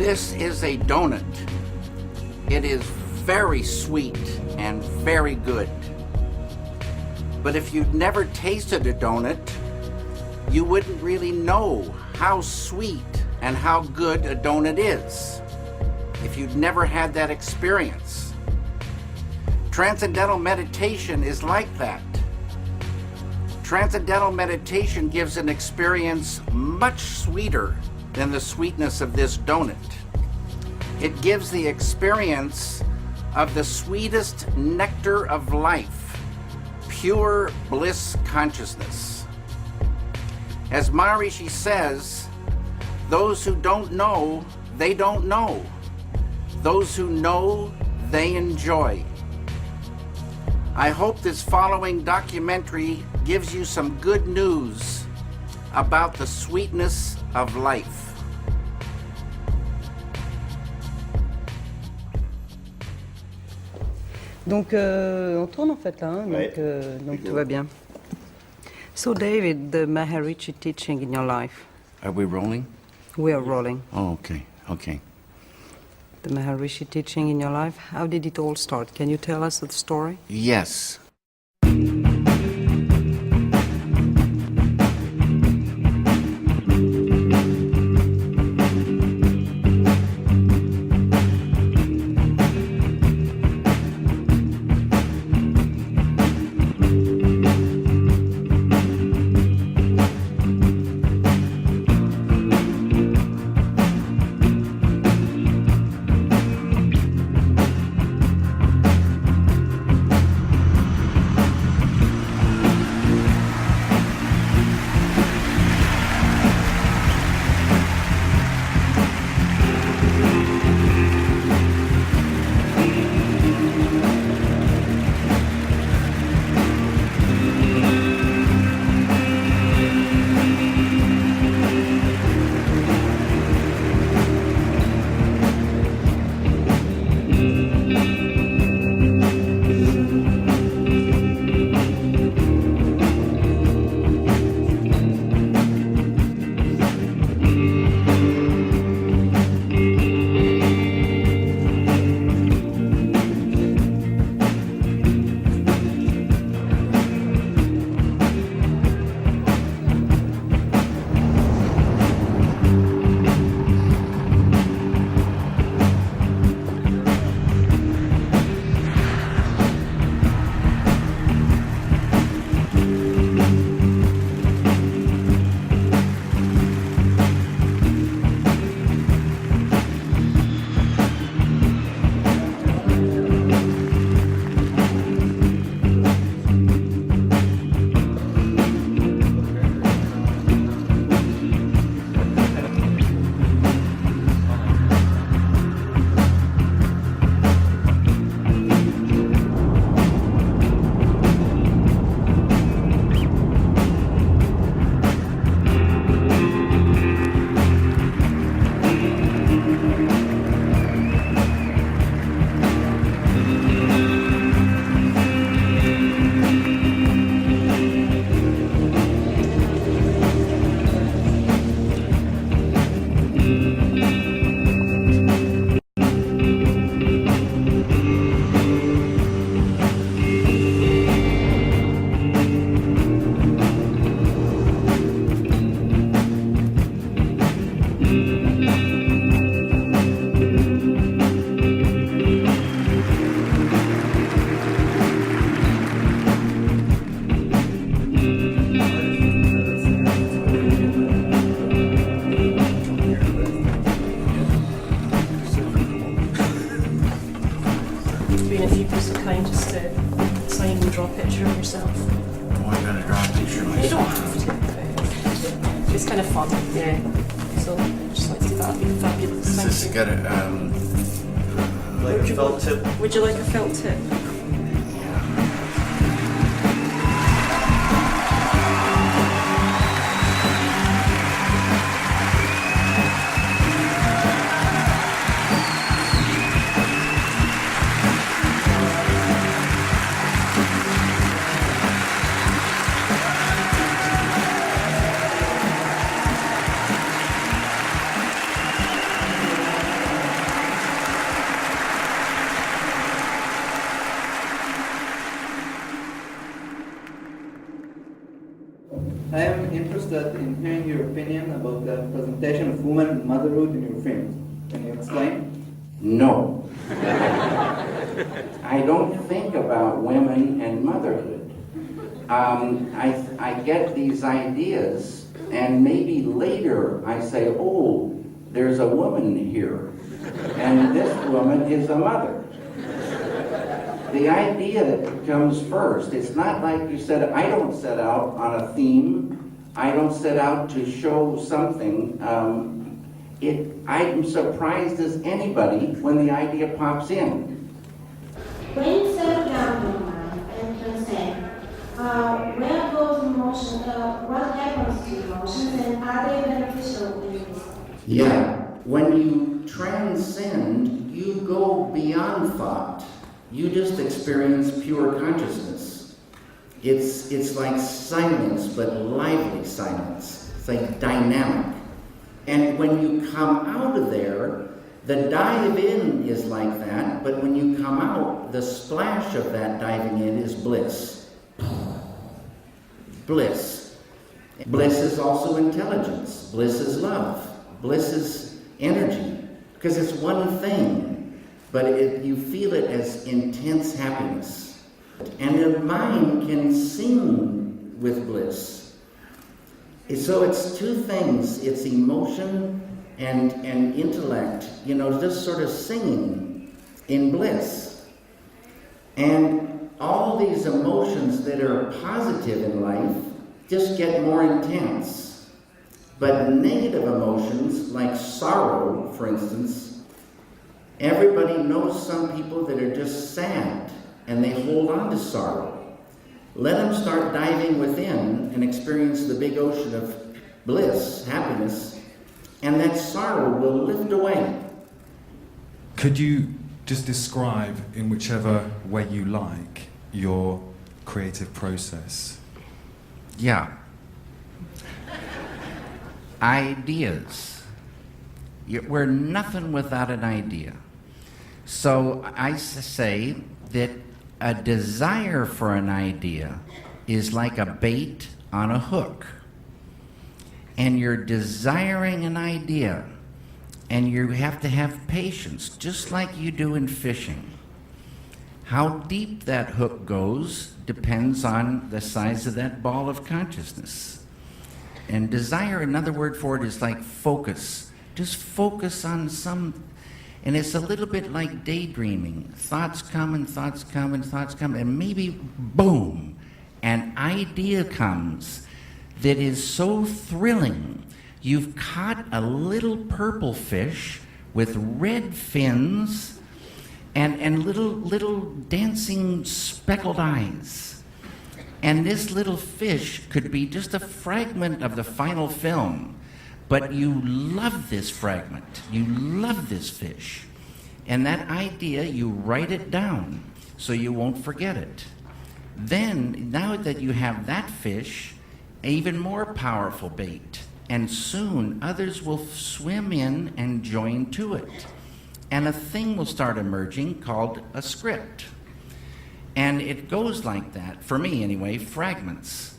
This is a donut. It is very sweet and very good. But if you'd never tasted a donut, you wouldn't really know how sweet and how good a donut is if you'd never had that experience. Transcendental meditation is like that. Transcendental meditation gives an experience much sweeter than the sweetness of this donut. It gives the experience of the sweetest nectar of life, pure bliss consciousness. As Maharishi says, those who don't know, they don't know. Those who know, they enjoy. I hope this following documentary gives you some good news about the sweetness of life. Donc on tourne en fait là, hein, donc tout va bien. So David, the Maharishi teaching in your life. Are we rolling? We are rolling. Oh, okay, okay. The Maharishi teaching in your life, how did it all start? Can you tell us the story? Yes. draw a picture of yourself. Oh, I'm going to draw a picture of myself. You don't have to. It's kind of fun, yeah. So just like to do that. That'd be fabulous. Is this got a like a felt tip? Would you like a felt tip? I am interested in hearing your opinion about the presentation of women and motherhood in your films. Can you explain? No. I don't think about women and motherhood. I get these ideas, and maybe later I say, oh, there's a woman here, and this woman is a mother. The idea comes first. It's not like you said, I don't set out on a theme. I don't set out to show something. I'm surprised as anybody when the idea pops in. When you settle down in your mind and transcend, where goes emotion, what happens to emotions, and are they beneficial in this? Yeah, when you transcend, you go beyond thought. You just experience pure consciousness. It's like silence, but lively silence. It's like dynamic. And when you come out of there, the dive in is like that, but when you come out, the splash of that diving in is bliss. Bliss. Bliss is also intelligence. Bliss is love. Bliss is energy, because it's one thing. But you feel it as intense happiness. And the mind can sing with bliss. So it's two things. It's emotion and intellect, just sort of singing in bliss. And all these emotions that are positive in life just get more intense. But negative emotions, like sorrow, for instance, everybody knows some people that are just sad and they hold on to sorrow. Let them start diving within and experience the big ocean of bliss, happiness, and that sorrow will lift away. Could you just describe, in whichever way you like, your creative process? Yeah. Ideas. We're nothing without an idea. So I say that a desire for an idea is like a bait on a hook. And you're desiring an idea, and you have to have patience, just like you do in fishing. How deep that hook goes depends on the size of that ball of consciousness. And desire, another word for it, is like focus. Just focus on some. And it's a little bit like daydreaming. Thoughts come and thoughts come and thoughts come, and maybe, boom, an idea comes that is so thrilling. You've caught a little purple fish with red fins and little dancing speckled eyes. And this little fish could be just a fragment of the final film. But you love this fragment. You love this fish. And that idea, you write it down so you won't forget it. Then, now that you have that fish, even more powerful bait. And soon, others will swim in and join to it. And a thing will start emerging called a script. And it goes like that, for me anyway, fragments.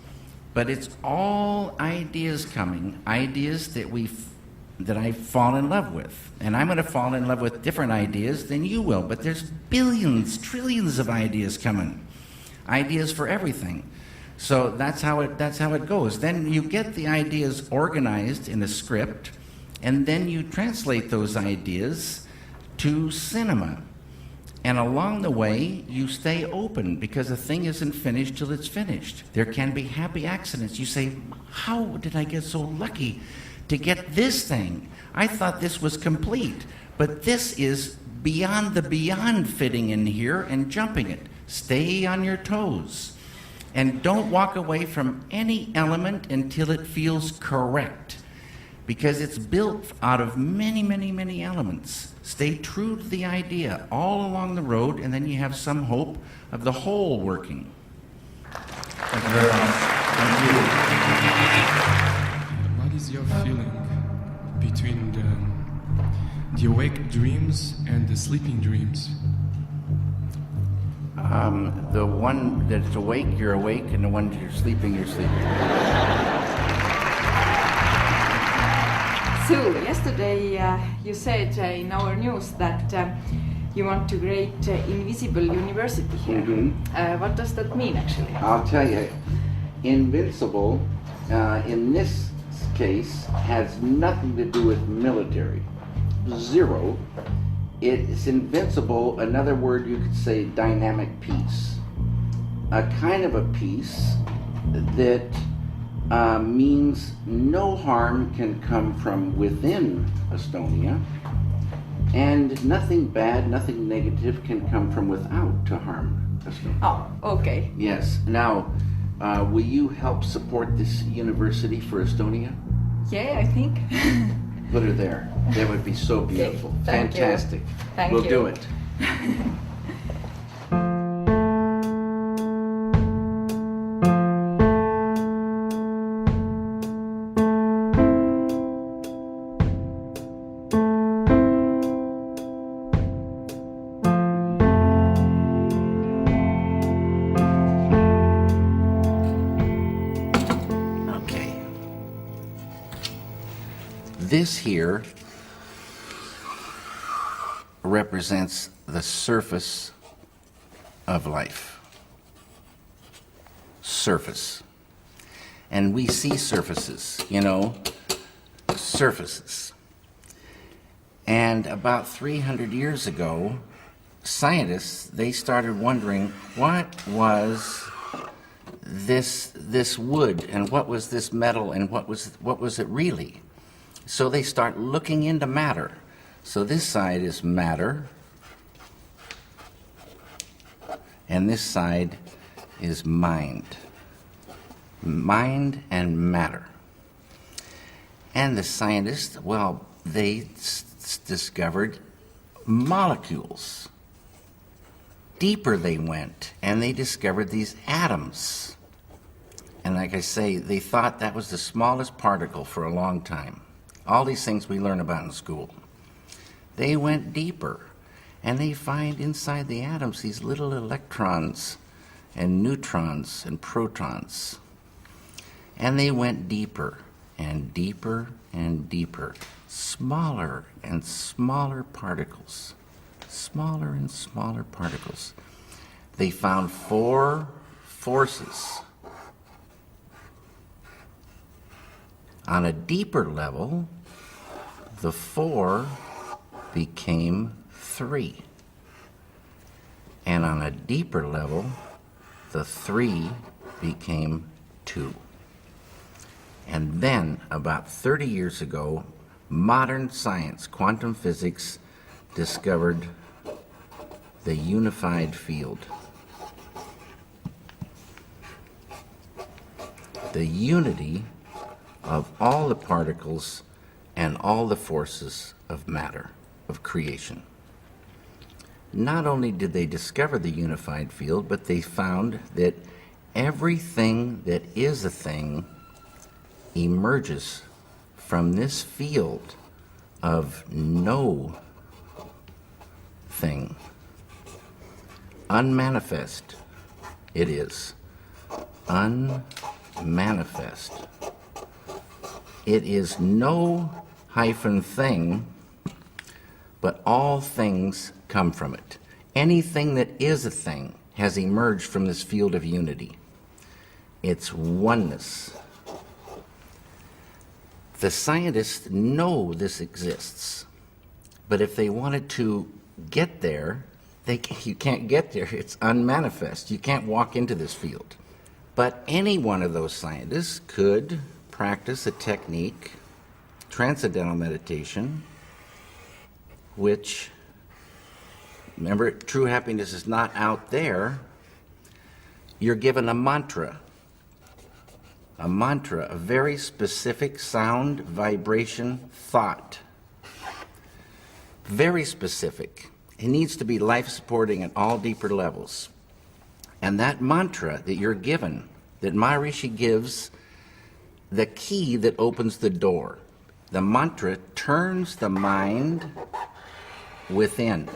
But it's all ideas coming, ideas that I fall in love with. And I'm going to fall in love with different ideas than you will, but there's billions, trillions of ideas coming. Ideas for everything. So that's how it goes. Then you get the ideas organized in a script, and then you translate those ideas to cinema. And along the way, you stay open, because a thing isn't finished till it's finished. There can be happy accidents. You say, how did I get so lucky to get this thing? I thought this was complete, but this is beyond the beyond fitting in here and jumping it. Stay on your toes. And don't walk away from any element until it feels correct, because it's built out of many, many, many elements. Stay true to the idea all along the road, and then you have some hope of the whole working. Thank you very much. Thank you. What is your feeling between the awake dreams and the sleeping dreams? The one that's awake, you're awake, and the one you're sleeping, you're sleeping. So, yesterday you said in our news that you want to create invisible university here. What does that mean, actually? I'll tell you, invincible in this case has nothing to do with military. Zero. It's invincible, another word you could say dynamic peace. A kind of a peace that means no harm can come from within Estonia, and nothing bad, nothing negative can come from without to harm Estonia. Oh, okay. Yes. Now, will you help support this university for Estonia? Yeah, I think. Put her there. That would be so beautiful. Thank you. Fantastic. Thank We'll you. do it. Okay. This here represents the surface of life. Surface. And we see surfaces, surfaces. And about 300 years ago, scientists, they started wondering what was this wood and what was this metal and what was it really? So they start looking into matter. So this side is matter, and this side is mind. Mind and matter. And the scientists, well, they discovered molecules. Deeper they went, and they discovered these atoms. And like I say, they thought that was the smallest particle for a long time. All these things we learn about in school. They went deeper, and they find inside the atoms these little electrons and neutrons and protons. And they went deeper and deeper and deeper, smaller and smaller particles, smaller and smaller particles. They found 4 forces. On a deeper level, the 4 became 3. And on a deeper level, the 3 became 2. And then, about 30 years ago, modern science, quantum physics, discovered the unified field. The unity of all the particles and all the forces of matter, of creation. Not only did they discover the unified field, but they found that everything that is a thing emerges from this field of no thing. Unmanifest it is. Unmanifest. It is no hyphen thing, but all things come from it. Anything that is a thing has emerged from this field of unity. It's oneness. The scientists know this exists, but if they wanted to get there, you can't get there. It's unmanifest. You can't walk into this field. But any one of those scientists could practice a technique, transcendental meditation, which, remember, true happiness is not out there. You're given a mantra, a very specific sound, vibration, thought. Very specific. It needs to be life-supporting at all deeper levels. And that mantra that you're given, that Maharishi gives, the key that opens the door. The mantra turns the mind within,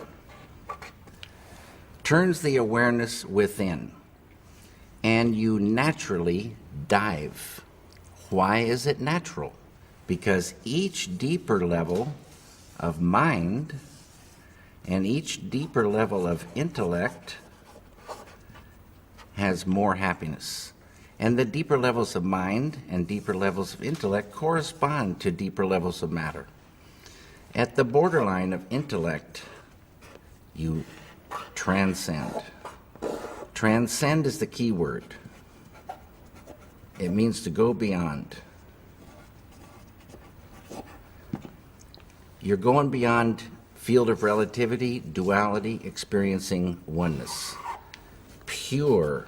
turns the awareness within, and you naturally dive. Why is it natural? because each deeper level of mind and each deeper level of intellect has more happiness. And the deeper levels of mind and deeper levels of intellect correspond to deeper levels of matter. At the borderline of intellect, you transcend. Transcend is the key word. It means to go beyond. You're going beyond field of relativity, duality, experiencing oneness. Pure,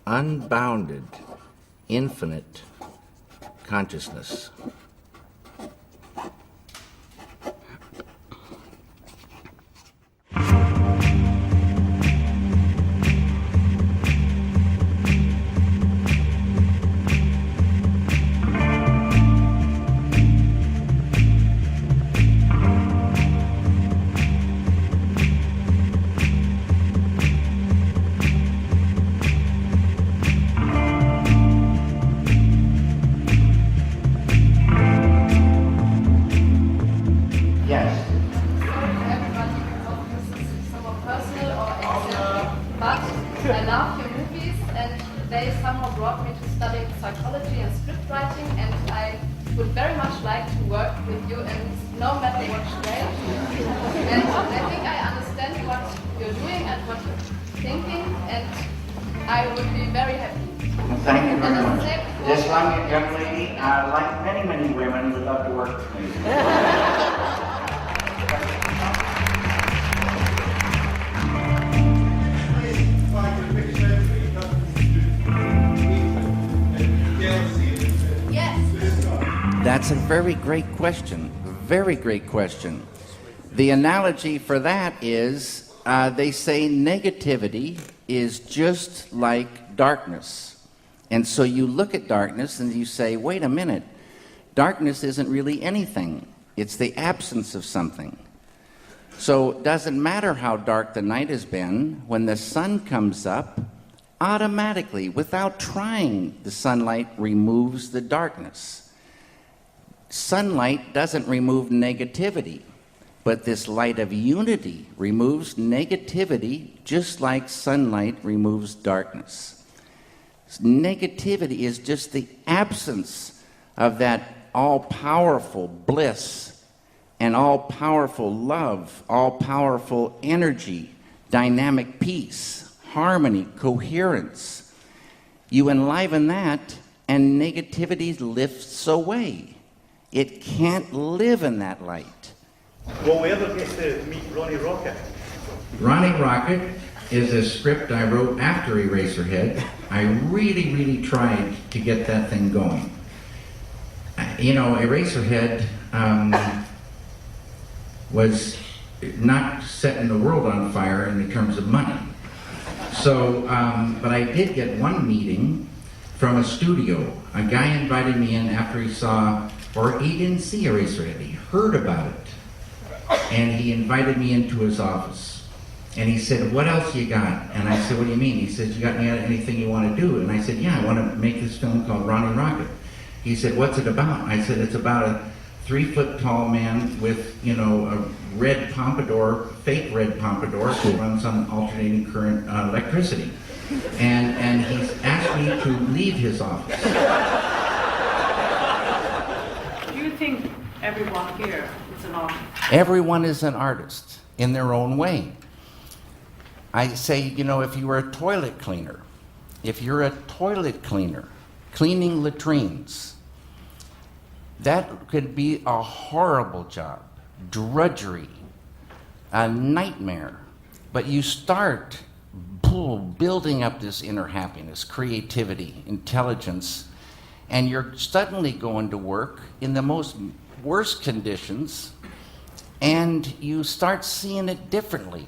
unbounded, infinite consciousness. I love your movies, and they somehow brought me to studying psychology and script writing, and I would very much like to work with you, and no matter what stage. And I think I understand what you're doing and what you're thinking, and I would be very happy. Thank you very much. This young lady, like many, many women, would love to work with me. That's a very great question. Very great question. The analogy for that is they say negativity is just like darkness. And so you look at darkness and you say, wait a minute, darkness isn't really anything. It's the absence of something. So it doesn't matter how dark the night has been, when the sun comes up, automatically, without trying, the sunlight removes the darkness. Sunlight doesn't remove negativity, but this light of unity removes negativity just like sunlight removes darkness. Negativity is just the absence of that all-powerful bliss and all-powerful love, all-powerful energy, dynamic peace, harmony, coherence. You enliven that, and negativity lifts away. It can't live in that light. Will we ever get to meet Ronnie Rocket? Ronnie Rocket is a script I wrote after Eraserhead. I really, really tried to get that thing going. You know, Eraserhead was not setting the world on fire in terms of money. So, but I did get one meeting from a studio. A guy invited me in after he saw, or he didn't see Eraserhead, he heard about it. And he invited me into his office. And he said, what else you got? And I said, what do you mean? He says, you got anything you want to do? And I said, yeah, I want to make this film called Ronnie Rocket. He said, what's it about? I said, it's about a 3-foot-tall man with, you know, a red pompadour, fake red pompadour, who runs on alternating current electricity. And he's asked me to leave his office. Do you think everyone here is an artist? Everyone is an artist in their own way. I say, you know, if you were a toilet cleaner, cleaning latrines, that could be a horrible job, drudgery, a nightmare. But you start building up this inner happiness, creativity, intelligence, and you're suddenly going to work in the most worst conditions, and you start seeing it differently.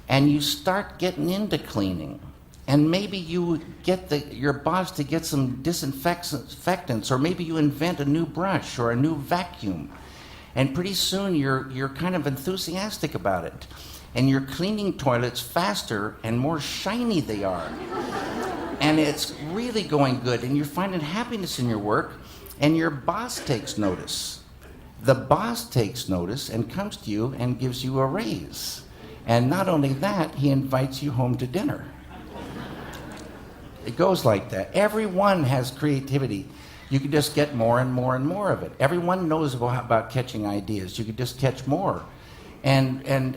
And you start getting into cleaning. And maybe you get your boss to get some disinfectants, or maybe you invent a new brush or a new vacuum. And pretty soon you're kind of enthusiastic about it. And you're cleaning toilets faster and more shiny they are. and it's really going good, and you're finding happiness in your work, and your boss takes notice. The boss takes notice and comes to you and gives you a raise. And not only that, he invites you home to dinner. It goes like that. Everyone has creativity. You can just get more and more and more of it. Everyone knows about catching ideas. You can just catch more. And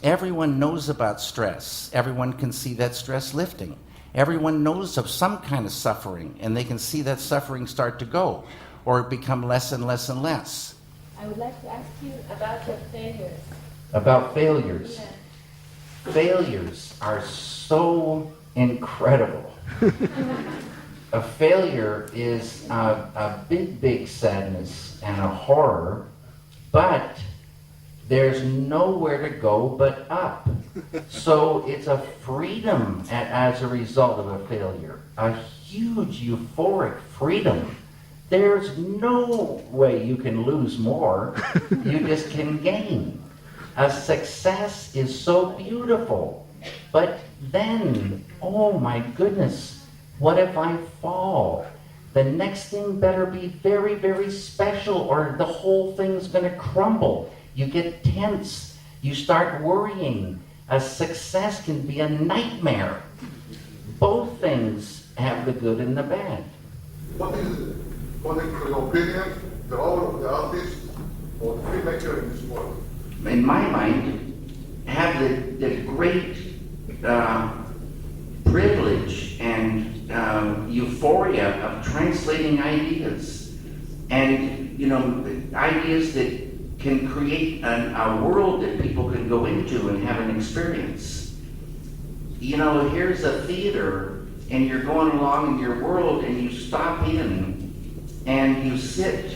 everyone knows about stress. Everyone can see that stress lifting. Everyone knows of some kind of suffering, and they can see that suffering start to go or become less and less and less. I would like to ask you about your failures. About failures. Yeah. Failures are so incredible. A failure is a big, big sadness and a horror, but there's nowhere to go but up. So it's a freedom as a result of a failure, a huge euphoric freedom. There's no way you can lose more, you just can gain. A success is so beautiful, but then, oh my goodness, what if I fall? The next thing better be very, very special, or the whole thing's gonna crumble. You get tense, you start worrying. A success can be a nightmare. Both things have the good and the bad. What is, according to your opinion, the role of the artist or the filmmaker in this world? In my mind, have the great privilege and euphoria of translating ideas, and ideas that can create a world that people can go into and have an experience. Here's a theater, and you're going along in your world, and you stop in, and you sit,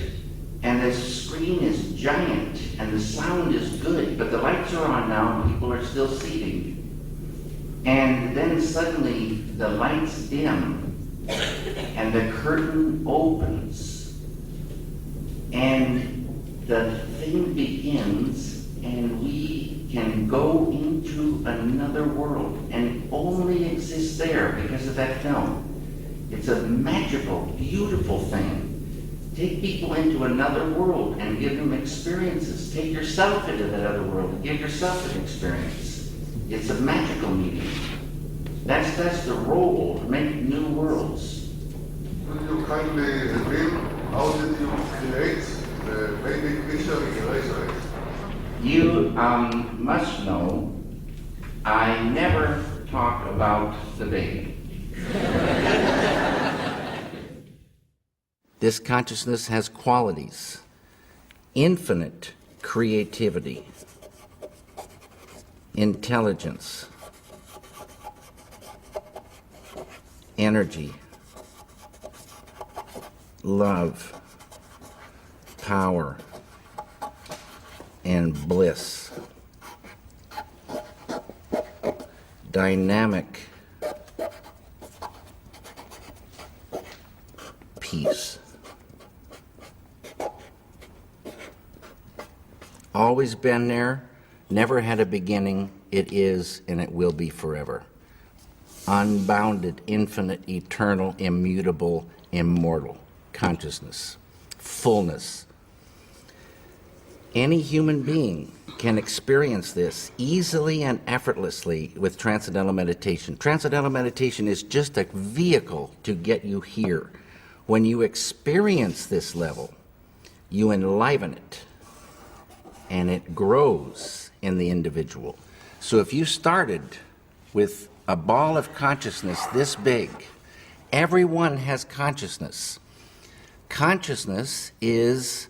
and the screen is giant, and the sound is good, but the lights are on now, and people are still seating. And then suddenly the lights dim, and the curtain opens, and the thing begins, and we can go into another world and only exist there because of that film. It's a magical, beautiful thing. Take people into another world and give them experiences. Take yourself into that other world and give yourself an experience. It's a magical medium. That's the role, to make new worlds. Could you kindly reveal how did you create the baby creature in Eraserhead? You must know, I never talk about the baby. This consciousness has qualities: infinite creativity, intelligence, energy, love, power, and bliss. Dynamic peace. Always been there, never had a beginning, it is and it will be forever. Unbounded, infinite, eternal, immutable, immortal consciousness, fullness. Any human being can experience this easily and effortlessly with transcendental meditation. Transcendental meditation is just a vehicle to get you here. When you experience this level, you enliven it, and it grows in the individual. So if you started with a ball of consciousness this big, everyone has consciousness. Consciousness is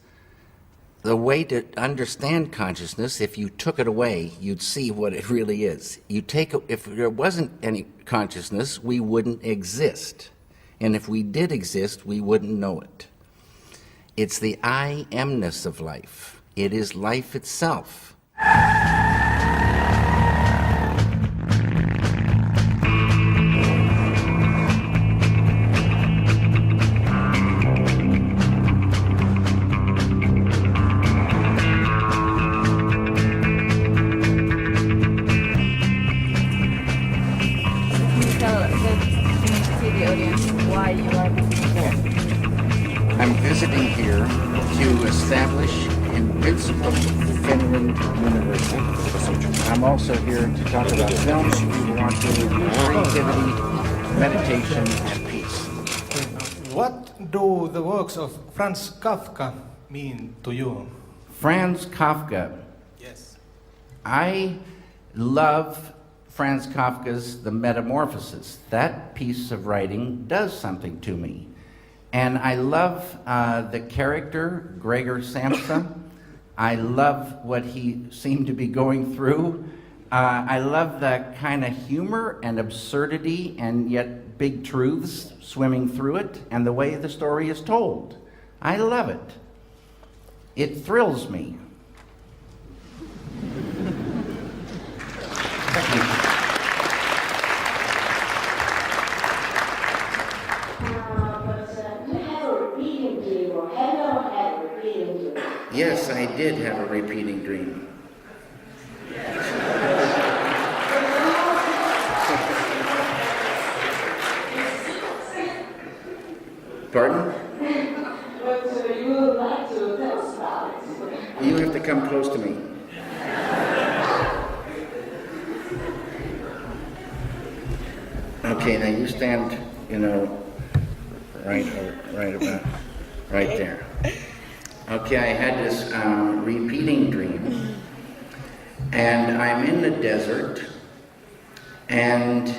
the way to understand consciousness. If you took it away, you'd see what it really is. If there wasn't any consciousness, we wouldn't exist. And if we did exist, we wouldn't know it. It's the I amness of life. It is life itself. why you are here. I'm visiting here to establish Invincible Finland University. I'm also here to talk about films people want to creativity, meditation, and peace. What do the works of Franz Kafka mean to you? Franz Kafka. Yes. I love Franz Kafka's The Metamorphosis. That piece of writing does something to me. And I love the character, Gregor Samsa. I love what he seemed to be going through. I love the kind of humor and absurdity and yet big truths swimming through it and the way the story is told. I love it. It thrills me. Yes, I did have a repeating dream. Pardon? But you would like to tell us about it. You have to come close to me. Okay, now you stand, right there. Okay, I had this repeating dream, and I'm in the desert, and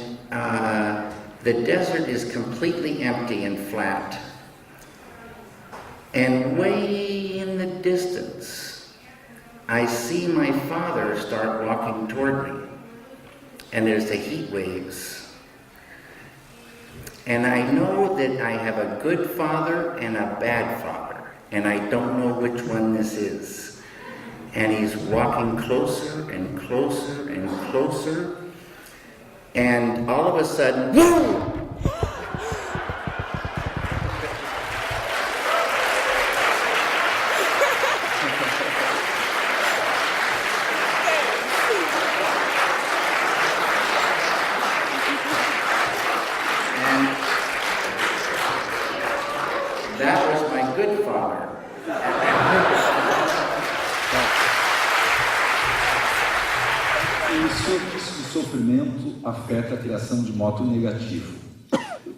the desert is completely empty and flat. And way in the distance, I see my father start walking toward me, and there's the heat waves. And I know that I have a good father and a bad father, and I don't know which one this is. And he's walking closer and closer and closer, and all of a sudden, whoa! That was my good father. O sofrimento afeta a criação de modo negativo.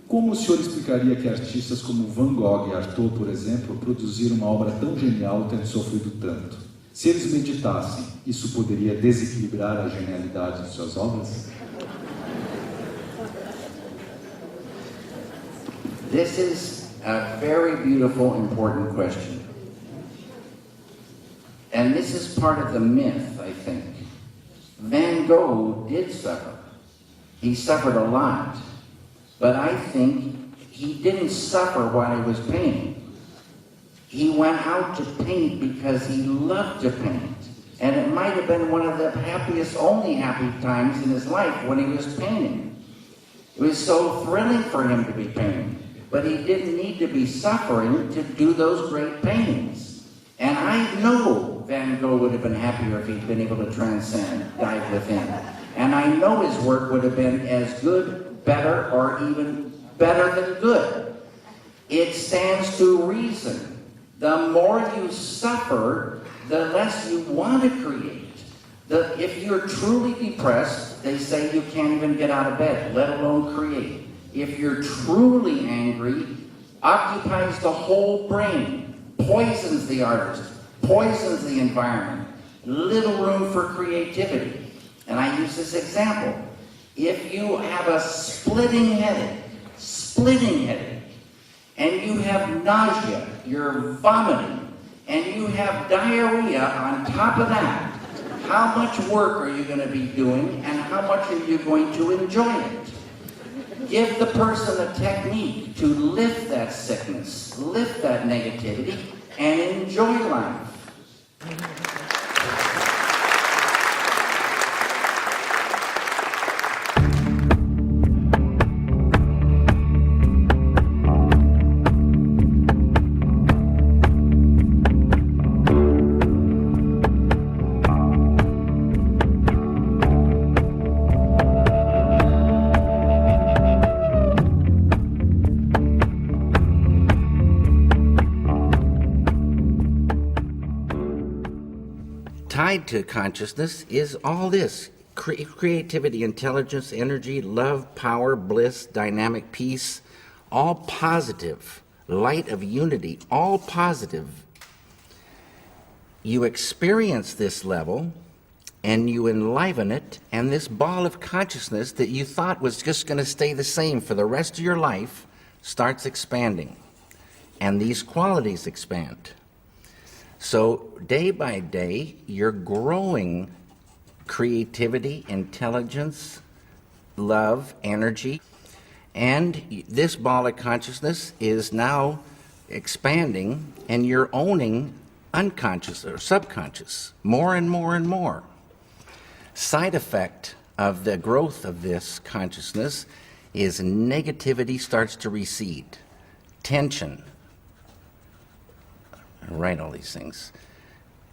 Como o senhor explicaria que artistas como Van Gogh e Artaud, por exemplo, produziram uma obra tão genial tendo sofrido tanto? Se eles meditassem, isso poderia desequilibrar a genialidade de suas obras? This is a very beautiful, important question. And this is part of the myth, I think. Van Gogh did suffer. He suffered a lot. But I think he didn't suffer while he was painting. He went out to paint because he loved to paint. And it might have been one of the happiest, only happy times in his life when he was painting. It was so thrilling for him to be painting. But he didn't need to be suffering to do those great paintings. And I know Van Gogh would have been happier if he'd been able to transcend, dive within. And I know his work would have been as good, better, or even better than good. It stands to reason. The more you suffer, the less you want to create. If you're truly depressed, they say you can't even get out of bed, let alone create. If you're truly angry, occupies the whole brain, poisons the artist, poisons the environment, little room for creativity. And I use this example. If you have a splitting headache, and you have nausea, you're vomiting, and you have diarrhea on top of that, how much work are you going to be doing, and how much are you going to enjoy it? Give the person a technique to lift that sickness, lift that negativity, and enjoy life. tied to consciousness is all this. Creativity, intelligence, energy, love, power, bliss, dynamic peace, all positive. Light of unity, all positive. You experience this level and you enliven it, and this ball of consciousness that you thought was just going to stay the same for the rest of your life starts expanding, and these qualities expand. So day by day, you're growing creativity, intelligence, love, energy, and this ball of consciousness is now expanding, and you're owning unconscious or subconscious more and more and more. Side effect of the growth of this consciousness is negativity starts to recede, tension, I write all these things,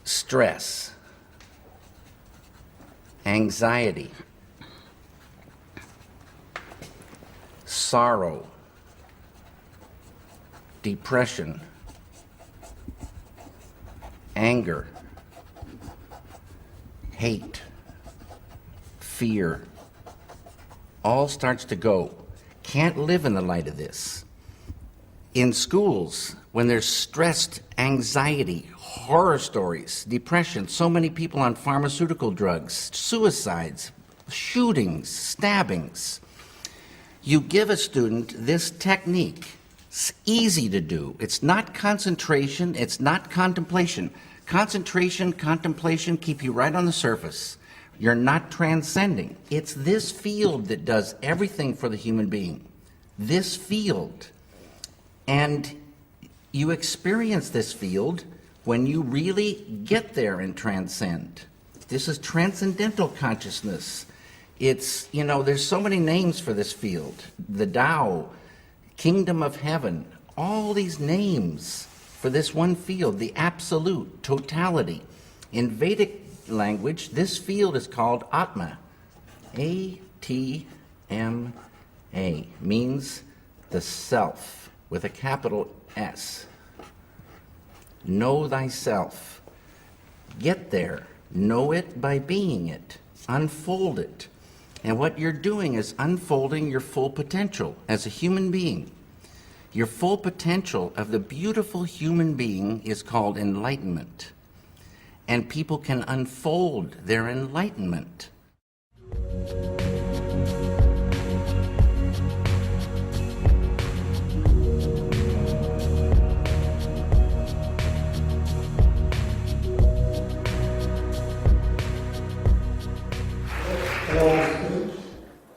stress, anxiety, sorrow, depression, anger, hate, fear, all starts to go. Can't live in the light of this. In schools, when there's stressed anxiety, horror stories, depression, so many people on pharmaceutical drugs, suicides, shootings, stabbings, you give a student this technique. It's easy to do. It's not concentration, it's not contemplation. Concentration, contemplation keep you right on the surface. You're not transcending. It's this field that does everything for the human being. This field. And you experience this field when you really get there and transcend. This is transcendental consciousness. It's, there's so many names for this field. The Tao, Kingdom of Heaven, all these names for this one field, the absolute, totality. In Vedic language, this field is called Atma. A-T-M-A, means the self, with a capital S. Know thyself. Get there. Know it by being it. Unfold it. And what you're doing is unfolding your full potential as a human being. Your full potential of the beautiful human being is called enlightenment. And people can unfold their enlightenment.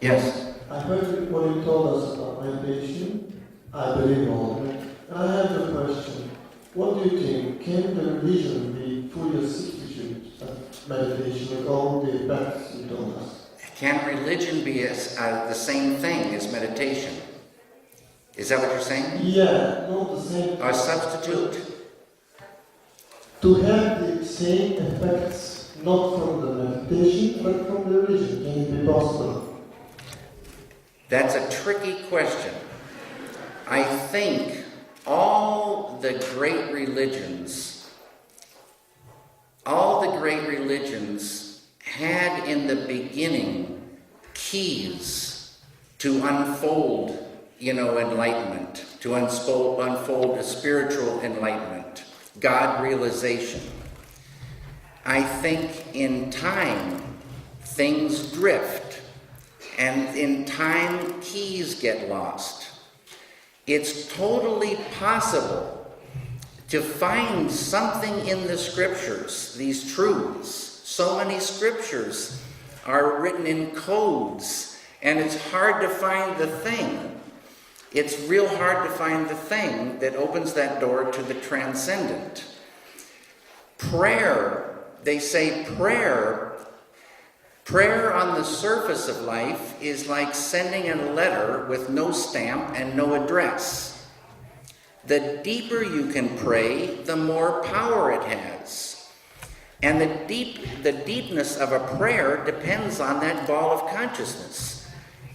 Yes. I heard what you told us about meditation. I believe all of it. And I have a question. What do you think? Can the religion be fully a substitute of meditation with all the effects you told us? Can religion be the same thing as meditation? Is that what you're saying? Yeah, not the same. A substitute? To have the same effects, not from the meditation, but from the religion. Can it be possible? That's a tricky question. I think all the great religions had in the beginning keys to unfold, enlightenment, to unfold a spiritual enlightenment, God realization. I think in time, things drift, and in time, keys get lost. It's totally possible to find something in the scriptures, these truths. So many scriptures are written in codes, and it's hard to find the thing. It's real hard to find the thing that opens that door to the transcendent. Prayer, they say prayer on the surface of life is like sending a letter with no stamp and no address. The deeper you can pray, the more power it has. And the deepness of a prayer depends on that ball of consciousness.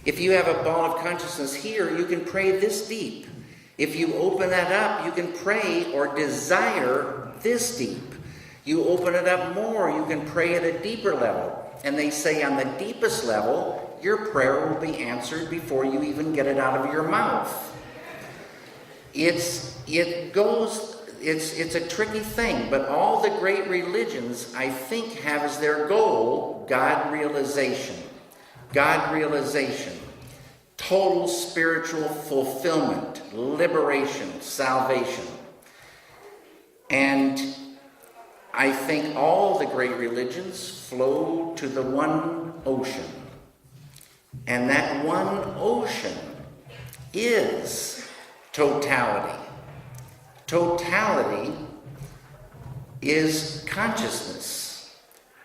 If you have a ball of consciousness here, you can pray this deep. If you open that up, you can pray or desire this deep. You open it up more, you can pray at a deeper level. And they say on the deepest level, your prayer will be answered before you even get it out of your mouth. It's a tricky thing, but all the great religions, I think, have as their goal God realization. God realization. Total spiritual fulfillment, liberation, salvation. And I think all the great religions flow to the one ocean. And that one ocean is totality. Totality is consciousness.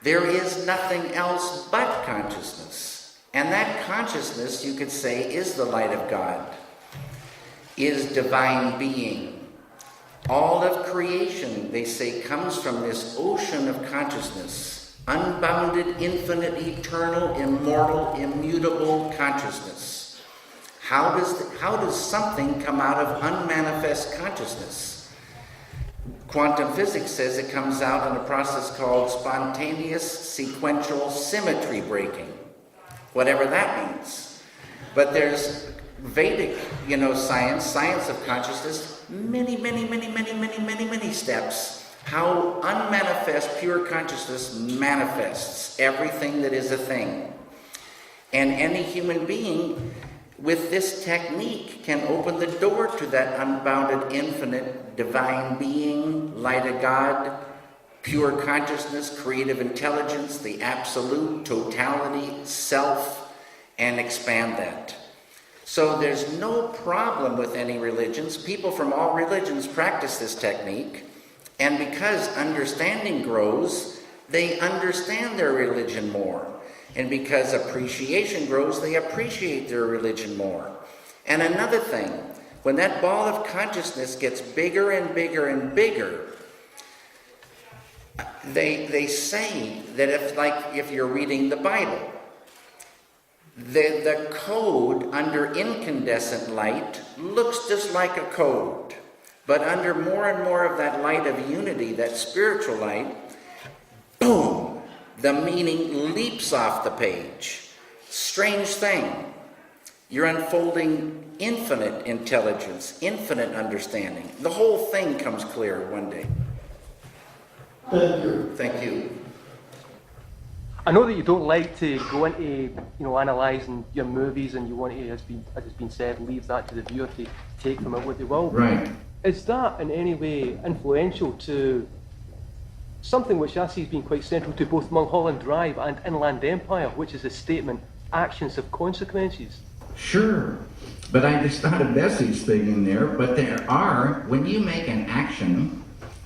There is nothing else but consciousness. And that consciousness, you could say, is the light of God, is divine being. All of creation, they say, comes from this ocean of consciousness, unbounded, infinite, eternal, immortal, immutable consciousness. How does something come out of unmanifest consciousness? Quantum physics says it comes out in a process called spontaneous sequential symmetry breaking, whatever that means. But there's Vedic, science of consciousness, many steps, how unmanifest pure consciousness manifests everything that is a thing. And any human being with this technique can open the door to that unbounded, infinite, divine being, light of God, pure consciousness, creative intelligence, the absolute, totality, self, and expand that. So there's no problem with any religions. People from all religions practice this technique. And because understanding grows, they understand their religion more. And because appreciation grows, they appreciate their religion more. And another thing, when that ball of consciousness gets bigger and bigger and bigger, they say that if you're reading the Bible, the code under incandescent light looks just like a code. But under more and more of that light of unity, that spiritual light, boom, the meaning leaps off the page. Strange thing. You're unfolding infinite intelligence, infinite understanding. The whole thing comes clear one day. Thank you. Thank you. I know that you don't like to go into, analysing your movies, and you want to, as has been said, leave that to the viewer to take from it what they will. Right. Is that in any way influential to something which I see has been quite central to both Mulholland Drive and Inland Empire, which is the statement, actions have consequences? Sure. But I just not a message thing in there, but there are, when you make an action,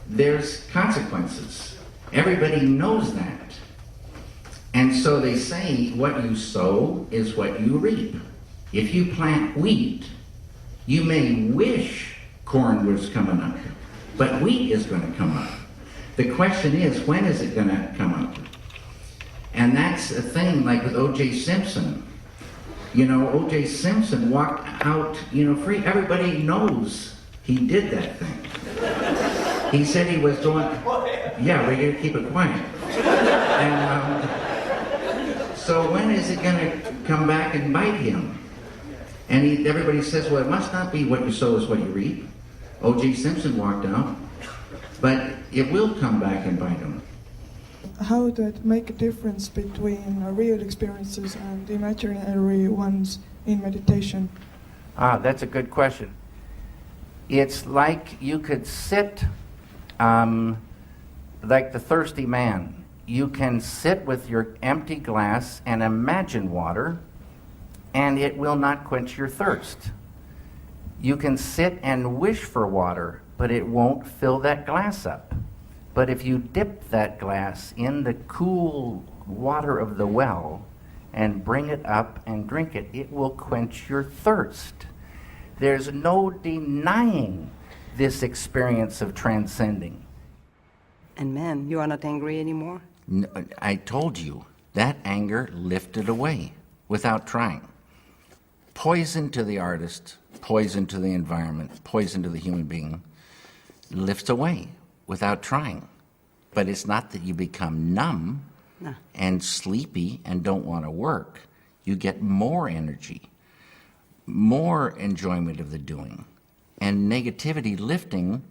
there's consequences. Everybody knows that. And so they say what you sow is what you reap. If you plant wheat, you may wish corn was coming up, but wheat is going to come up. The question is, when is it going to come up? And that's a thing like with O.J. Simpson. O.J. Simpson walked out, free. Everybody knows he did that thing. He said he was doing, yeah, we got to keep it quiet. And so when is it going to come back and bite him? And everybody says, well, it must not be what you sow is what you reap. O.J. Simpson walked out, but it will come back and bite him. How would that make a difference between real experiences and imaginary ones in meditation? That's a good question. It's like you could sit like the thirsty man. You can sit with your empty glass and imagine water, and it will not quench your thirst. You can sit and wish for water, but it won't fill that glass up. But if you dip that glass in the cool water of the well and bring it up and drink it, it will quench your thirst. There's no denying this experience of transcending. And man, you are not angry anymore? No, I told you, that anger lifted away without trying. Poison to the artist, poison to the environment, poison to the human being, lifts away without trying. But it's not that you become numb No. and sleepy and don't want to work. You get more energy, more enjoyment of the doing. And negativity lifting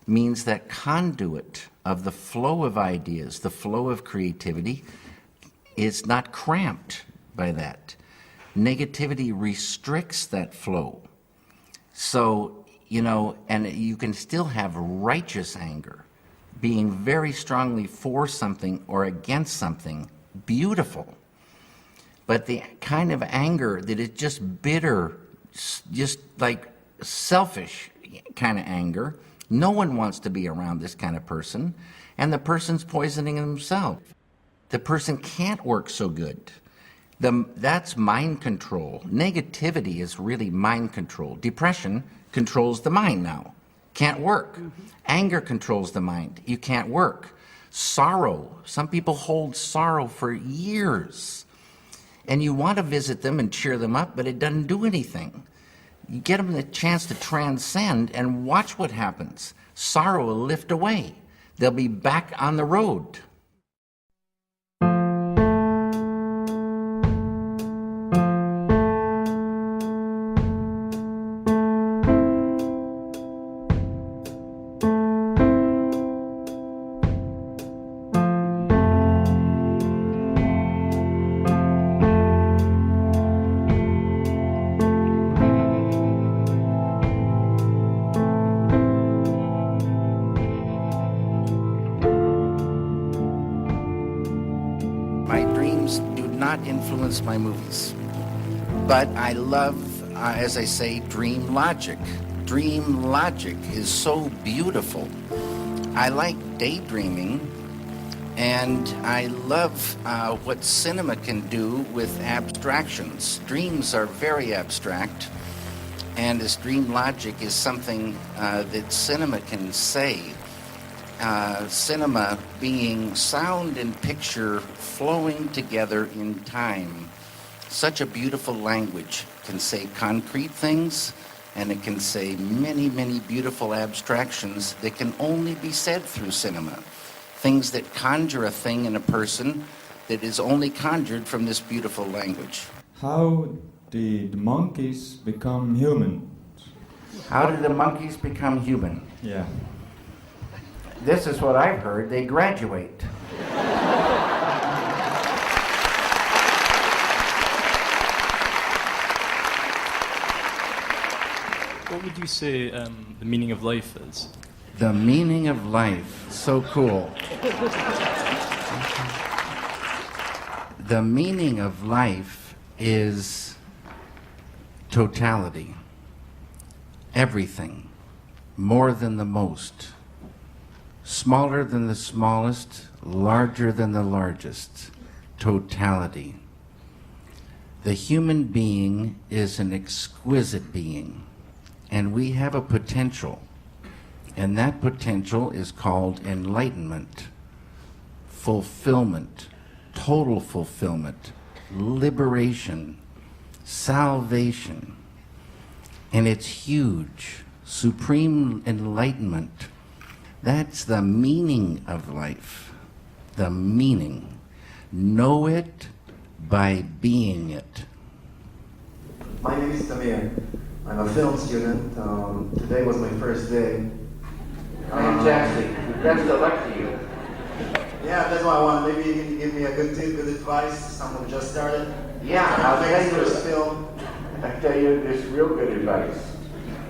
means that conduit of the flow of ideas, the flow of creativity, is not cramped by that. Negativity restricts that flow. So, and you can still have righteous anger, being very strongly for something or against something, beautiful. But the kind of anger that is just bitter, just like selfish kind of anger, no one wants to be around this kind of person, and the person's poisoning themselves. The person can't work so good. That's mind control. Negativity is really mind control. Depression controls the mind now. Can't work. Anger controls the mind. You can't work. Sorrow. Some people hold sorrow for years. And you want to visit them and cheer them up, but it doesn't do anything. You get them the chance to transcend and watch what happens. Sorrow will lift away. They'll be back on the road. Influence my movies. But I love, as I say, dream logic. Dream logic is so beautiful. I like daydreaming, and I love what cinema can do with abstractions. Dreams are very abstract, and this dream logic is something that cinema can say. Cinema being sound and picture flowing together in time. Such a beautiful language. Can say concrete things, and it can say many, many beautiful abstractions that can only be said through cinema. Things that conjure a thing in a person that is only conjured from this beautiful language. How did monkeys become human? How did the monkeys become human? Yeah. This is what I've heard. They graduate. What would you say the meaning of life is? The meaning of life. So cool. The meaning of life is totality. Everything. More than the most. Smaller than the smallest, larger than the largest. Totality. The human being is an exquisite being, and we have a potential, and that potential is called enlightenment, fulfillment, total fulfillment, liberation, salvation, and it's huge. Supreme enlightenment. That's the meaning of life. The meaning. Know it by being it. My name is Tamir. I'm a film student. Today was my first day. Fantastic. Best of luck to you. Yeah, that's what I want. Maybe you can give me a good tip, good advice. Someone just started. Yeah, I'll tell you first film. I tell you this real good advice.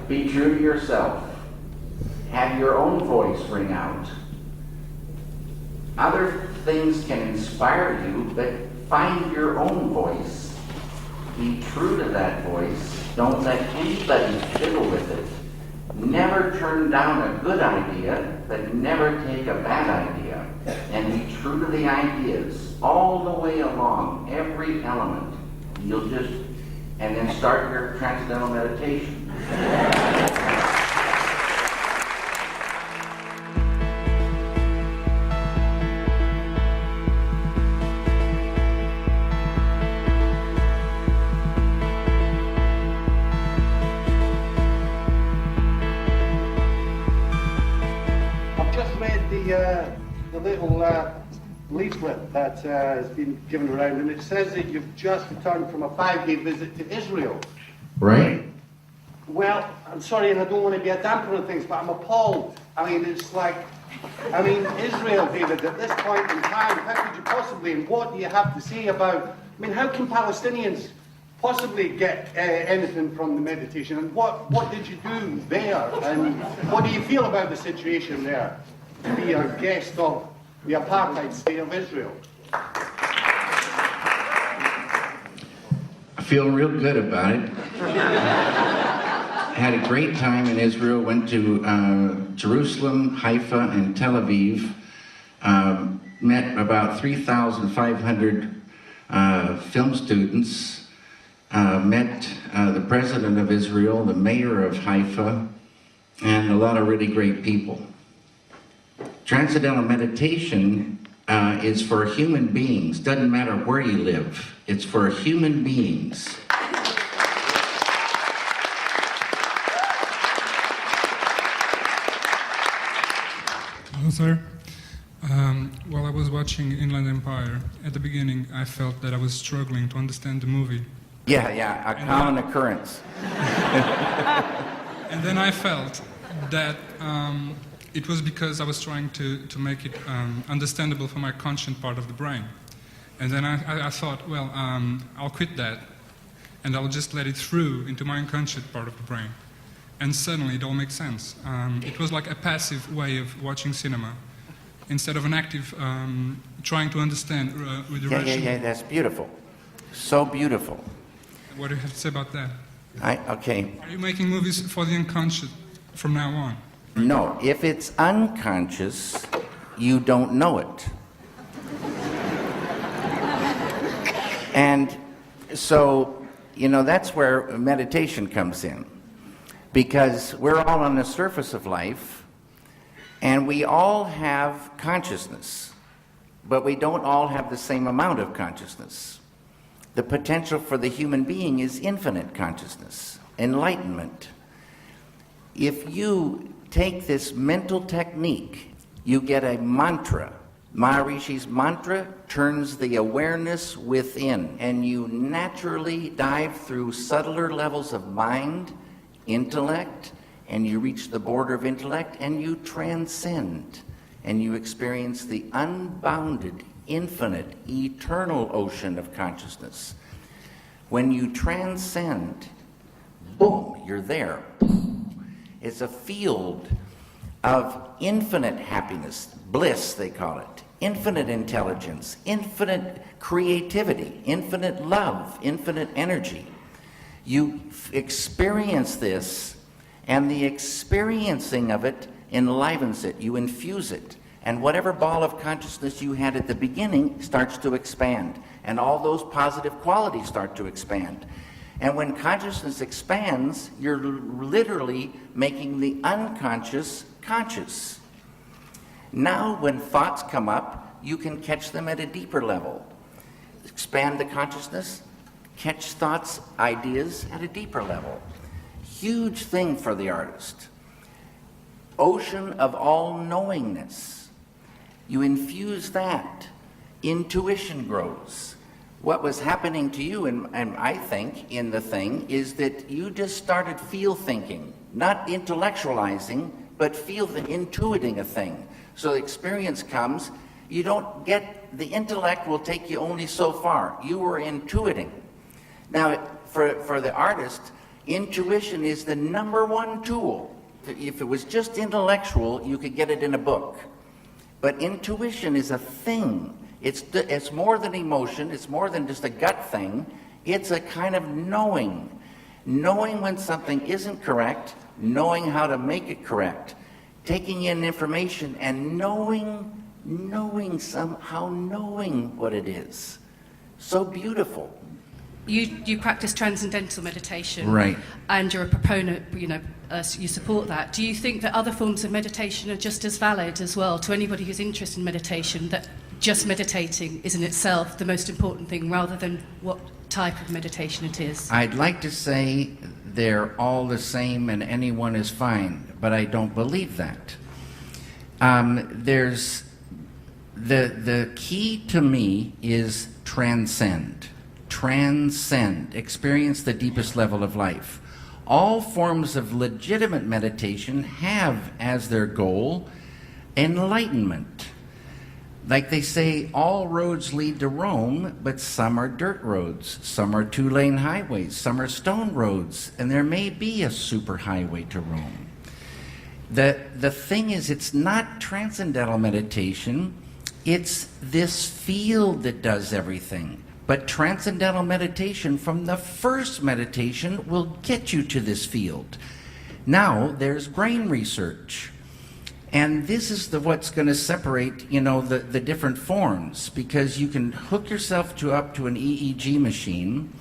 Be true to yourself. Have your own voice ring out. Other things can inspire you, but find your own voice. Be true to that voice. Don't let anybody fiddle with it. Never turn down a good idea, but never take a bad idea. And be true to the ideas all the way along, every element. You'll just, and then start your transcendental meditation. I've just made the the little leaflet that has been given around, and it says that you've just returned from a 5-day visit to Israel. Right? Well, I'm sorry, and I don't want to be a damper on things, but I'm appalled. I mean, it's like, Israel, David, at this point in time, how could you possibly, and what do you have to say about, how can Palestinians possibly get anything from the meditation, and what did you do there, and what do you feel about the situation there, to be a guest of the apartheid state of Israel? I feel real good about it. Had a great time in Israel, went to Jerusalem, Haifa, and Tel Aviv. Met about 3,500 film students. Met the president of Israel, the mayor of Haifa, and a lot of really great people. Transcendental meditation is for human beings. Doesn't matter where you live. It's for human beings. Hello, sir. While I was watching Inland Empire, at the beginning I felt that I was struggling to understand the movie. Yeah, a common occurrence. And then I felt that it was because I was trying to make it understandable for my conscient part of the brain. And then I thought, well, I'll quit that, and I'll just let it through into my unconscious part of the brain. And suddenly it all makes sense. It was like a passive way of watching cinema, instead of an active trying to understand with the rational. Yeah, that's beautiful. So beautiful. What do you have to say about that? Okay. Are you making movies for the unconscious from now on? No, if it's unconscious, you don't know it. And so, that's where meditation comes in. Because we're all on the surface of life, and we all have consciousness, but we don't all have the same amount of consciousness. The potential for the human being is infinite consciousness, enlightenment. If you take this mental technique, you get a mantra. Maharishi's mantra turns the awareness within, and you naturally dive through subtler levels of mind, intellect, and you reach the border of intellect, and you transcend, and you experience the unbounded, infinite, eternal ocean of consciousness. When you transcend, boom, you're there. It's a field of infinite happiness, bliss they call it, infinite intelligence, infinite creativity, infinite love, infinite energy. You experience this, and the experiencing of it enlivens it. You infuse it. And whatever ball of consciousness you had at the beginning starts to expand. And all those positive qualities start to expand. And when consciousness expands, you're literally making the unconscious conscious. Now, when thoughts come up, you can catch them at a deeper level. Expand the consciousness, catch thoughts, ideas at a deeper level. Huge thing for the artist. Ocean of all-knowingness. You infuse that. Intuition grows. What was happening to you, and I think, in the thing, is that you just started feel-thinking. Not intellectualizing, but intuiting a thing. So the experience comes, you don't get, the intellect will take you only so far. You were intuiting. Now, for the artist, intuition is the #1 tool. If it was just intellectual, you could get it in a book. But intuition is a thing. It's more than emotion. It's more than just a gut thing. It's a kind of knowing. Knowing when something isn't correct, knowing how to make it correct. Taking in information and knowing what it is. So beautiful. You practice transcendental meditation, right? And you're a proponent. You support that. Do you think that other forms of meditation are just as valid as well to anybody who's interested in meditation? That just meditating is in itself the most important thing, rather than what type of meditation it is? I'd like to say they're all the same and anyone is fine, but I don't believe that. There's The key to me is transcend. Transcend. Experience the deepest level of life. All forms of legitimate meditation have as their goal enlightenment. Like they say, all roads lead to Rome, but some are dirt roads, some are two-lane highways, some are stone roads, and there may be a superhighway to Rome. The thing is, it's not transcendental meditation, it's this field that does everything. But transcendental meditation from the first meditation will get you to this field. Now, there's brain research. And this is what's going to separate, the different forms, because you can hook yourself up to an EEG machine,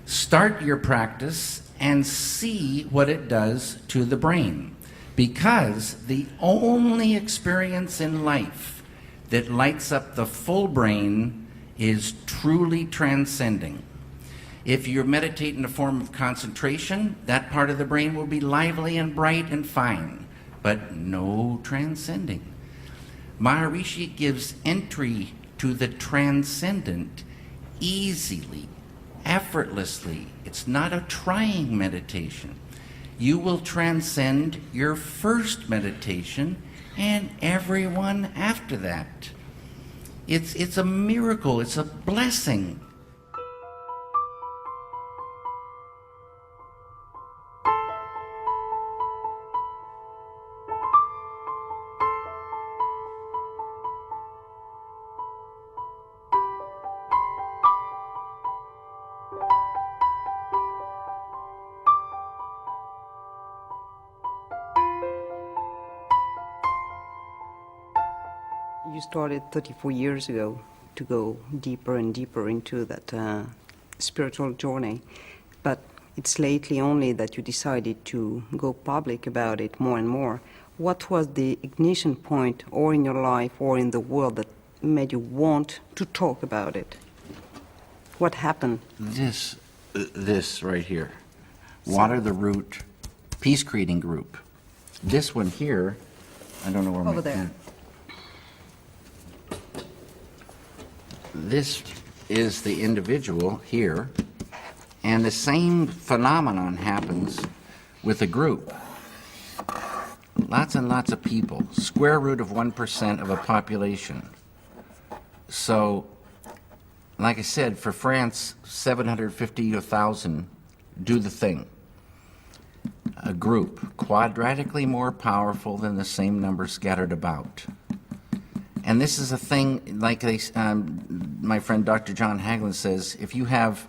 start your practice, and see what it does to the brain. Because the only experience in life that lights up the full brain is truly transcending. If you meditate in a form of concentration, that part of the brain will be lively and bright and fine, but no transcending. Maharishi gives entry to the transcendent easily, effortlessly. It's not a trying meditation. You will transcend your first meditation and everyone after that. It's a miracle, it's a blessing. You started 34 years ago to go deeper and deeper into that spiritual journey, but it's lately only that you decided to go public about it more and more. What was the ignition point, or in your life or in the world, that made you want to talk about it? What happened? This right here, Water the Root Peace Creating Group. This one here, I don't know where over there. This is the individual here, and the same phenomenon happens with a group. Lots and lots of people, square root of 1% of a population. So, like I said, for France, 750 to 1,000 do the thing. A group, quadratically more powerful than the same number scattered about. And this is a thing, like my friend Dr. John Hagelin says, if you have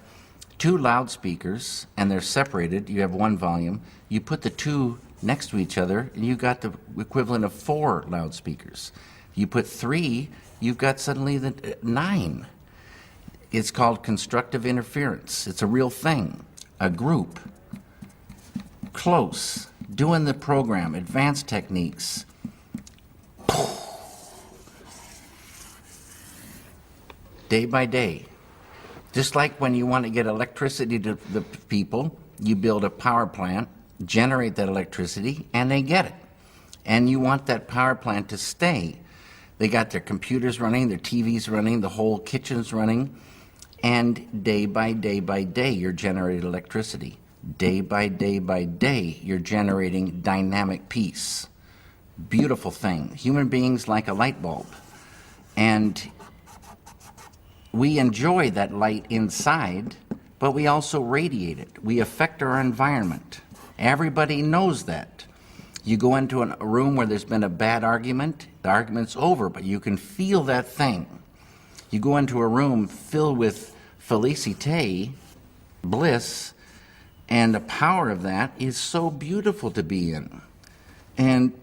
two loudspeakers and they're separated, you have one volume, you put the two next to each other and you got the equivalent of 4 loudspeakers. You put 3, you've got suddenly 9. It's called constructive interference. It's a real thing. A group, close, doing the program, advanced techniques. Day by day. Just like when you want to get electricity to the people, you build a power plant, generate that electricity, and they get it. And you want that power plant to stay. They got their computers running, their TVs running, the whole kitchen's running, and day by day by day, you're generating electricity. Day by day by day, you're generating dynamic peace. Beautiful thing. Human beings like a light bulb. And we enjoy that light inside, but we also radiate it. We affect our environment. Everybody knows that. You go into a room where there's been a bad argument, the argument's over, but you can feel that thing. You go into a room filled with felicite, bliss, and the power of that is so beautiful to be in. And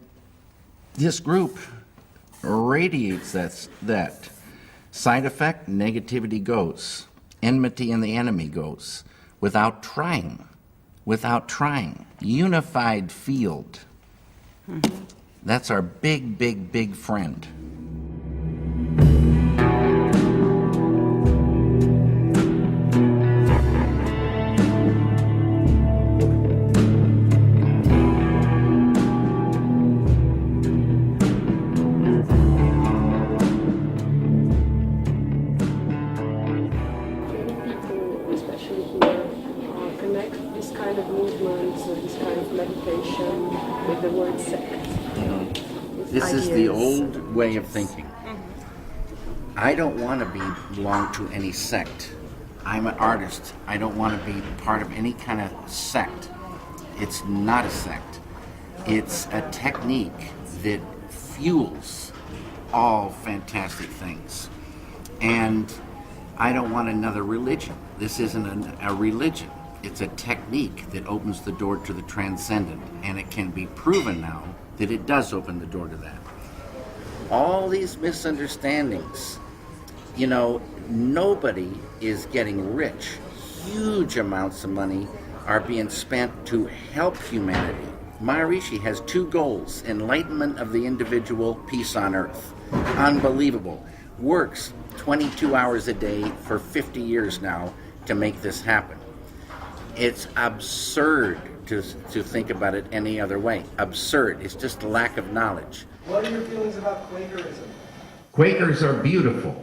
this group radiates that. Side effect, negativity goes. Enmity and the enemy goes. Without trying. Unified field. Mm-hmm. That's our big, big, big friend. meditation with the word sect. This is the old way of thinking. I don't want to belong to any sect. I'm an artist. I don't want to be part of any kind of sect. It's not a sect. It's a technique that fuels all fantastic things. And I don't want another religion. This isn't a religion. It's a technique that opens the door to the transcendent, and it can be proven now that it does open the door to that. All these misunderstandings, nobody is getting rich. Huge amounts of money are being spent to help humanity. Maharishi has 2 goals: enlightenment of the individual, peace on earth. Unbelievable. Works 22 hours a day for 50 years now to make this happen. It's absurd to think about it any other way. Absurd. It's just a lack of knowledge. What are your feelings about Quakerism? Quakers are beautiful.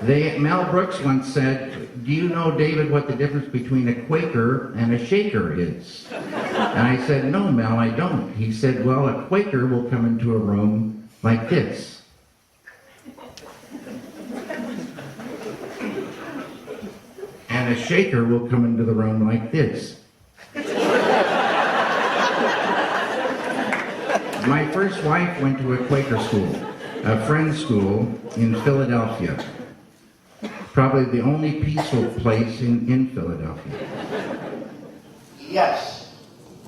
Mel Brooks once said, "Do you know, David, what the difference between a Quaker and a Shaker is?" And I said, "No, Mel, I don't." He said, "Well, a Quaker will come into a room like this. And a Shaker will come into the room like this." My first wife went to a Quaker school, a friend's school in Philadelphia. Probably the only peaceful place in Philadelphia. Yes.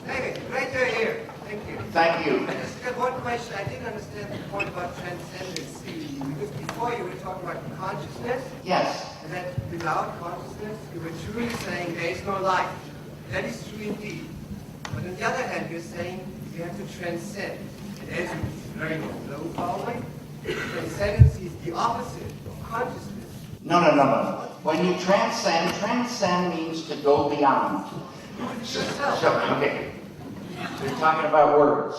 David, great to hear. Thank you. Thank you. I just got one question. I didn't understand the point about transcendence. Because before you were talking about consciousness. Yes. And that without consciousness, you were truly saying there is no life. That is true indeed. But on the other hand, you're saying you have to transcend. And as you very slow following, transcendence is the opposite of consciousness. No. When you transcend means to go beyond. So, okay. We're talking about words.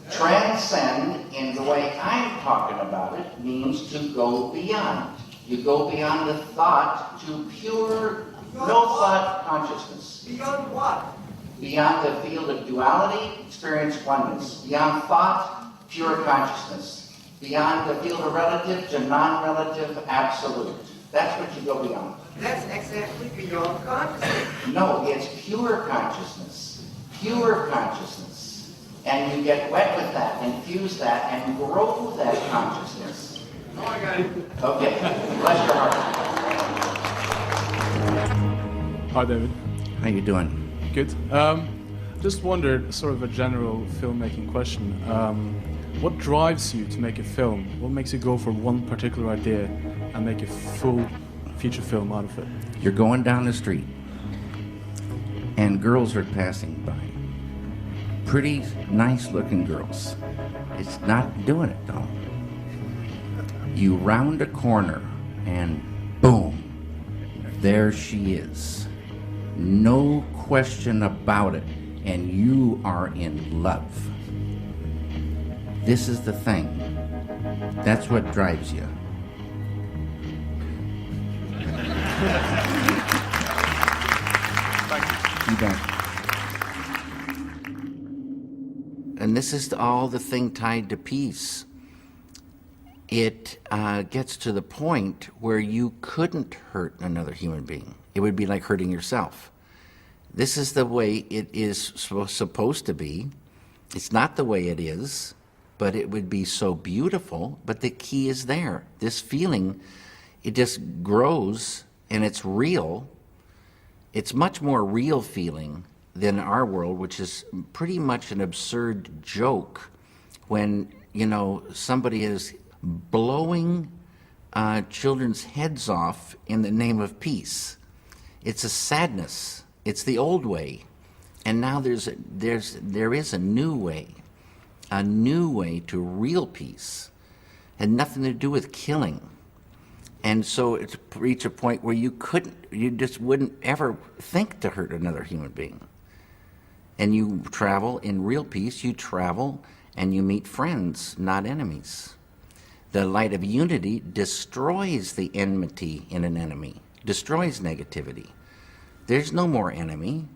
Transcend, in the way I'm talking about it, means to go beyond. You go beyond the thought to pure, no-thought consciousness. Beyond what? Beyond the field of duality, experience oneness. Beyond thought, pure consciousness. Beyond the field of relative to non-relative absolute. That's what you go beyond. That's exactly beyond consciousness. No, it's pure consciousness. Pure consciousness. And you get wet with that, infuse that, and grow that consciousness. Oh, I got it. Okay. Bless your heart. Hi, David. How you doing? Good. Just wondered, sort of a general filmmaking question. What drives you to make a film? What makes you go for one particular idea and make a full feature film out of it? You're going down the street, and girls are passing by. Pretty, nice-looking girls. It's not doing it, though. You round a corner, and boom, there she is. No question about it, and you are in love. This is the thing. That's what drives you. You bet. And this is all the thing tied to peace. It gets to the point where you couldn't hurt another human being. It would be like hurting yourself. This is the way it is supposed to be. It's not the way it is, but it would be so beautiful. But the key is there. This feeling, it just grows, and it's real. It's much more real feeling than our world, which is pretty much an absurd joke when, somebody is blowing children's heads off in the name of peace. It's a sadness. It's the old way. And now there is a new way to real peace. Had nothing to do with killing. And so it's reached a point where you just wouldn't ever think to hurt another human being. And you travel in real peace, you travel and you meet friends, not enemies. The light of unity destroys the enmity in an enemy, destroys negativity. There's no more enemy.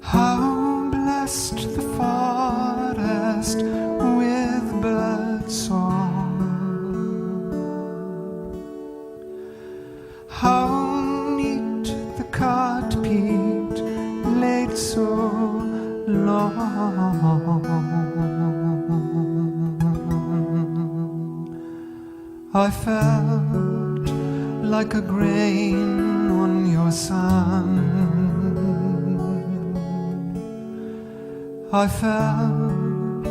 How blessed the forest with birdsong. How neat the cartpeat laid so long. I felt like a grain on your sun. I felt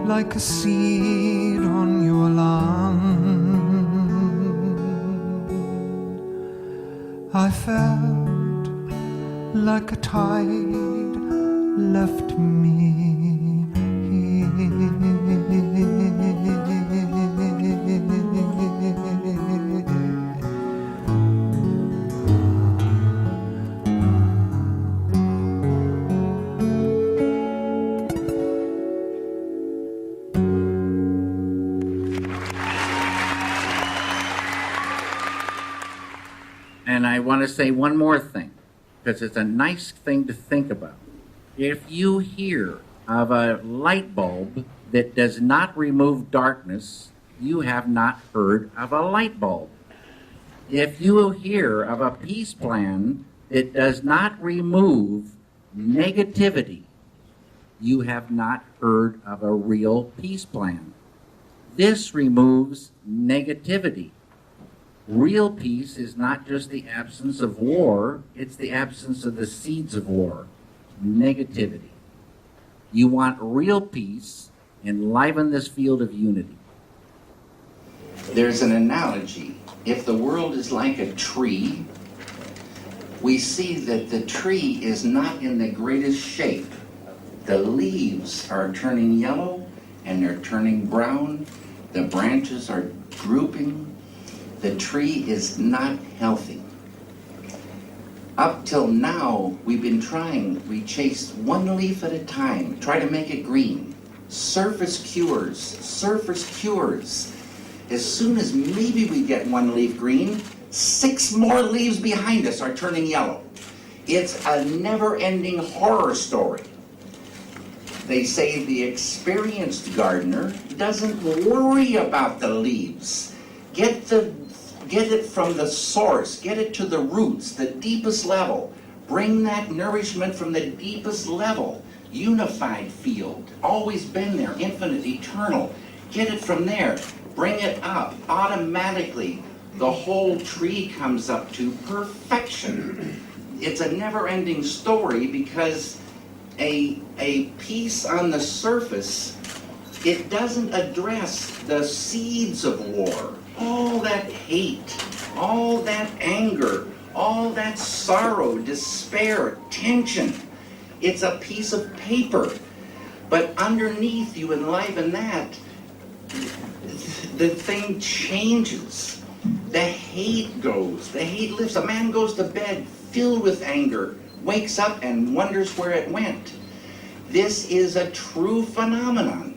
like a seed on your lawn. I felt like a tide left me. And I want to say one more thing, because it's a nice thing to think about. If you hear of a light bulb that does not remove darkness, you have not heard of a light bulb. If you hear of a peace plan that does not remove negativity, you have not heard of a real peace plan. This removes negativity. Real peace is not just the absence of war, it's the absence of the seeds of war, negativity. You want real peace, enliven this field of unity. There's an analogy. If the world is like a tree, we see that the tree is not in the greatest shape. The leaves are turning yellow and they're turning brown. The branches are drooping. The tree is not healthy. Up till now, we've been trying. We chase one leaf at a time, try to make it green. Surface cures, surface cures. As soon as maybe we get one leaf green, 6 more leaves behind us are turning yellow. It's a never-ending horror story. They say the experienced gardener doesn't worry about the leaves. Get it from the source, get it to the roots, the deepest level. Bring that nourishment from the deepest level. Unified field, always been there, infinite, eternal. Get it from there, bring it up. Automatically, the whole tree comes up to perfection. It's a never-ending story because a piece on the surface, it doesn't address the seeds of war. All that hate, all that anger, all that sorrow, despair, tension. It's a piece of paper. But underneath you enliven that, the thing changes. The hate goes, the hate lifts. A man goes to bed filled with anger, wakes up and wonders where it went. This is a true phenomenon.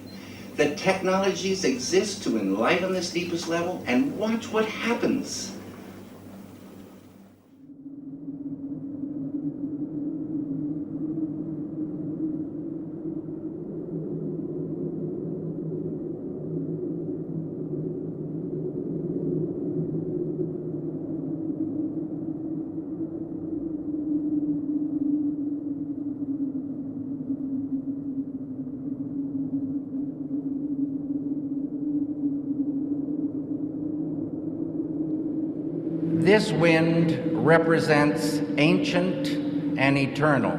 The technologies exist to enliven this deepest level, and watch what happens. This wind represents ancient and eternal.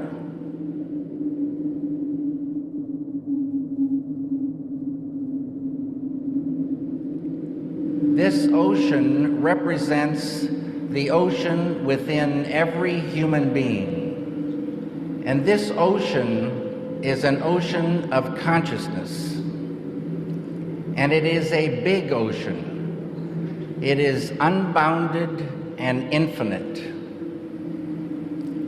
This ocean represents the ocean within every human being. And this ocean is an ocean of consciousness. And it is a big ocean. It is unbounded and infinite.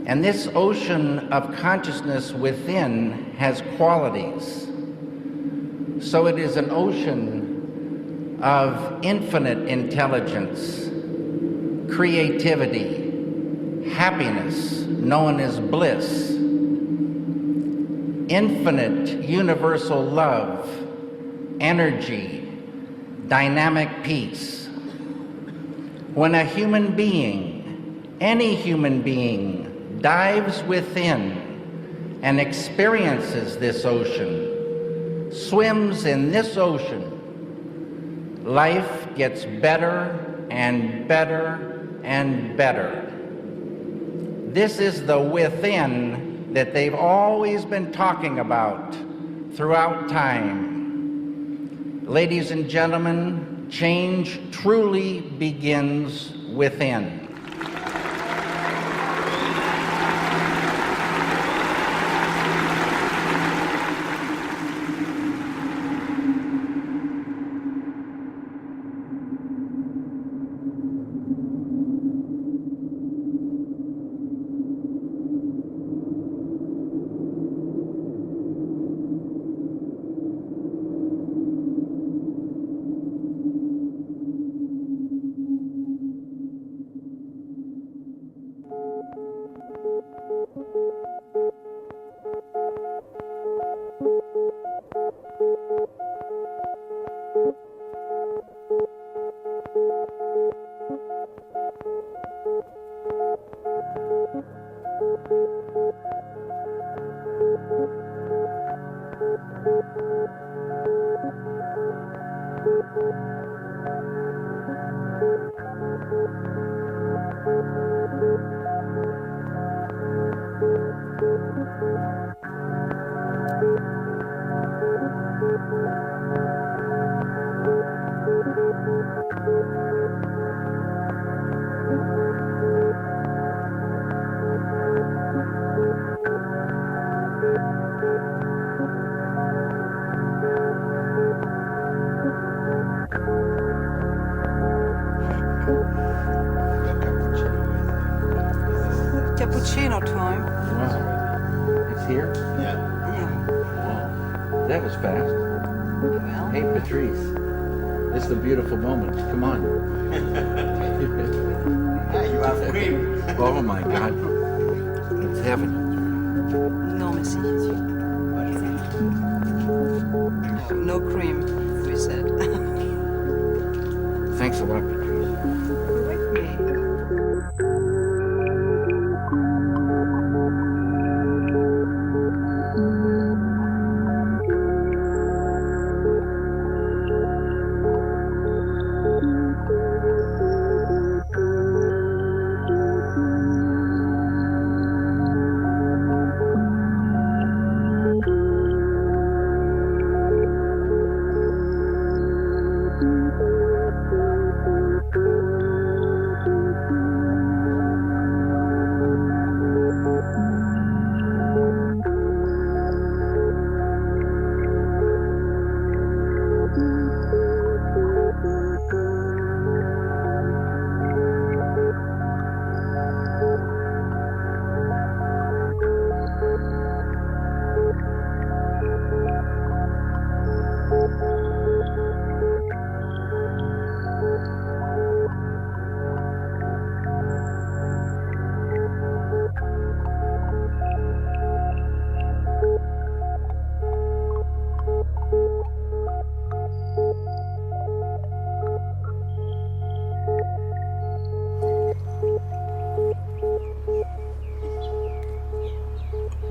And this ocean of consciousness within has qualities. So it is an ocean of infinite intelligence, creativity, happiness, known as bliss, infinite universal love, energy, dynamic peace. When a human being, any human being, dives within and experiences this ocean, swims in this ocean, life gets better and better and better. This is the within that they've always been talking about throughout time. Ladies and gentlemen, change truly begins within. Cappuccino time. Wow. It's here? Yeah. Wow. That was fast. Well. Hey, Patrice. This is a beautiful moment. Come on. You have cream. Oh my God. It's heaven. No, merci. No cream, we said. Thanks a lot, Patrice. Correct me.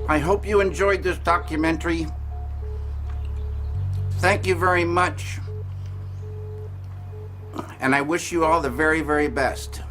I hope you enjoyed this documentary. Thank you very much. And I wish you all the very, very best.